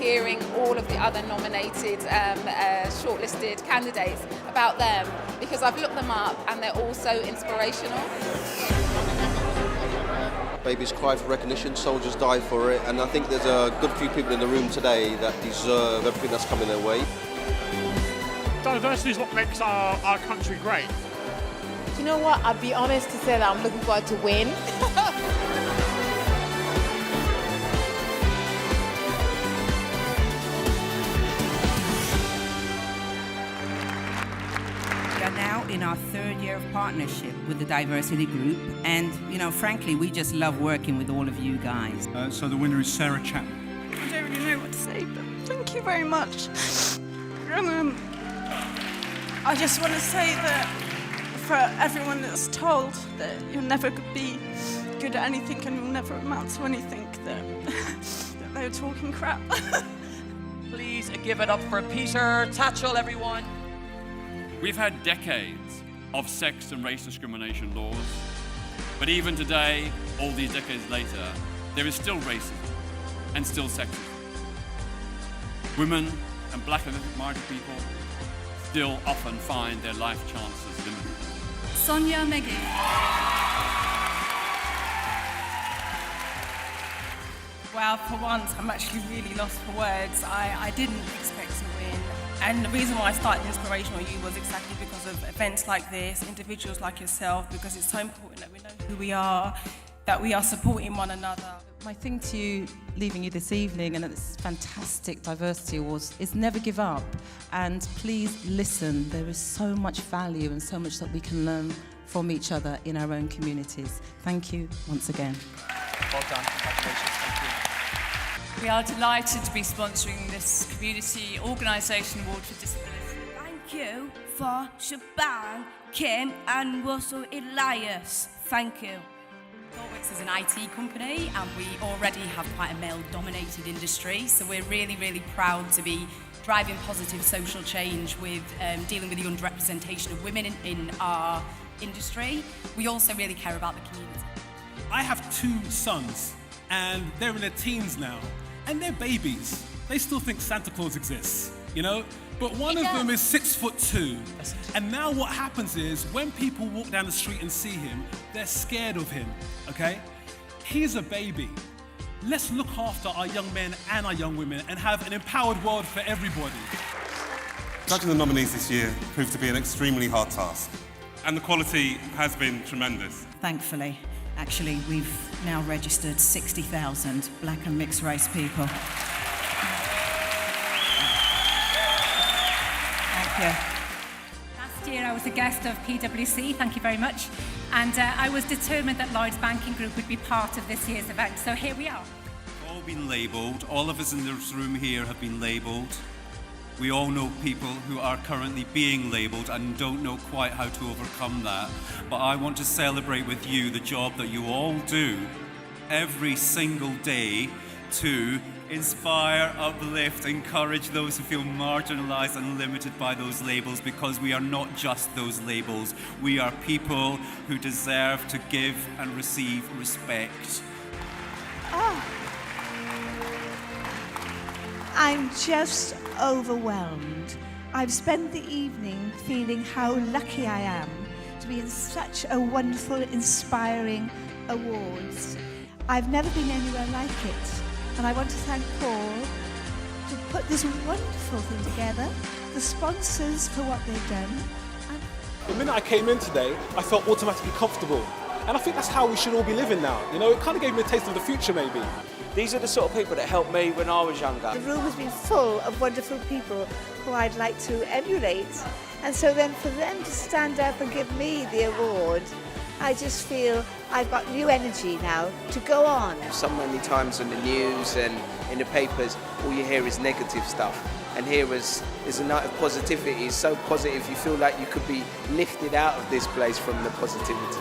hearing all of the other nominated, shortlisted candidates about them, because I've looked them up and they're all so inspirational. Babies cry for recognition, soldiers die for it, and I think there's a good few people in the room today that deserve everything that's coming their way. Diversity is what makes our country great. Do you know what? I'll be honest to say that I'm looking forward to win. We are now in our third year of partnership with the Diversity Group, and, frankly, we just love working with all of you guys. So the winner is Sarah Chapman. I don't really know what to say, but thank you very much. I just want to say that for everyone that's told that you'll never be good at anything and you'll never amount to anything, that they're talking crap. Please give it up for Peter Tatchell, everyone. We've had decades of sex and race discrimination laws, but even today, all these decades later, there is still racism and still sexism. Women and black and minority people still often find their life chances limited. Sonia Meggie. Well, for once, I'm actually really lost for words. I didn't expect to win. And the reason why I started Inspirational You was exactly because of events like this, individuals like yourself, because it's so important that we know who we are, that we are supporting one another. My thing to you, leaving you this evening and at this fantastic Diversity Awards, is never give up. And please listen. There is so much value and so much that we can learn from each other in our own communities. Thank you once again. Well done. Congratulations. Thank you. We are delighted to be sponsoring this Community Organisation Award for Disability. Thank you for Shaban, Kim and Russell Elias. Thank you. Thorwicks is an IT company and we already have quite a male-dominated industry, so we're really, really proud to be driving positive social change with dealing with the underrepresentation of women in our industry. We also really care about the community. I have 2 sons, and they're in their teens now, and they're babies. They still think Santa Claus exists, But one of them is 6'2", and now what happens is when people walk down the street and see him, they're scared of him, okay? He's a baby. Let's look after our young men and our young women and have an empowered world for everybody. Judging the nominees this year proved to be an extremely hard task, and the quality has been tremendous. Thankfully, actually, we've now registered 60,000 black and mixed race people. Last year I was a guest of PwC, thank you very much, and I was determined that Lloyds Banking Group would be part of this year's event, so here we are. We've all been labelled, all of us in this room here have been labelled. We all know people who are currently being labelled and don't know quite how to overcome that, but I want to celebrate with you the job that you all do every single day to inspire, uplift, encourage those who feel marginalised and limited by those labels, because we are not just those labels. We are people who deserve to give and receive respect. I'm just overwhelmed. I've spent the evening feeling how lucky I am to be in such a wonderful, inspiring awards. I've never been anywhere like it. And I want to thank Paul to put this wonderful thing together, the sponsors for what they've done. The minute I came in today, I felt automatically comfortable. And I think that's how we should all be living now. It kind of gave me a taste of the future, maybe. These are the sort of people that helped me when I was younger. The room has been full of wonderful people who I'd like to emulate. And so then for them to stand up and give me the award, I just feel I've got new energy now to go on. So many times on the news and in the papers, all you hear is negative stuff. And here is a night of positivity. It's so positive, you feel like you could be lifted out of this place from the positivity.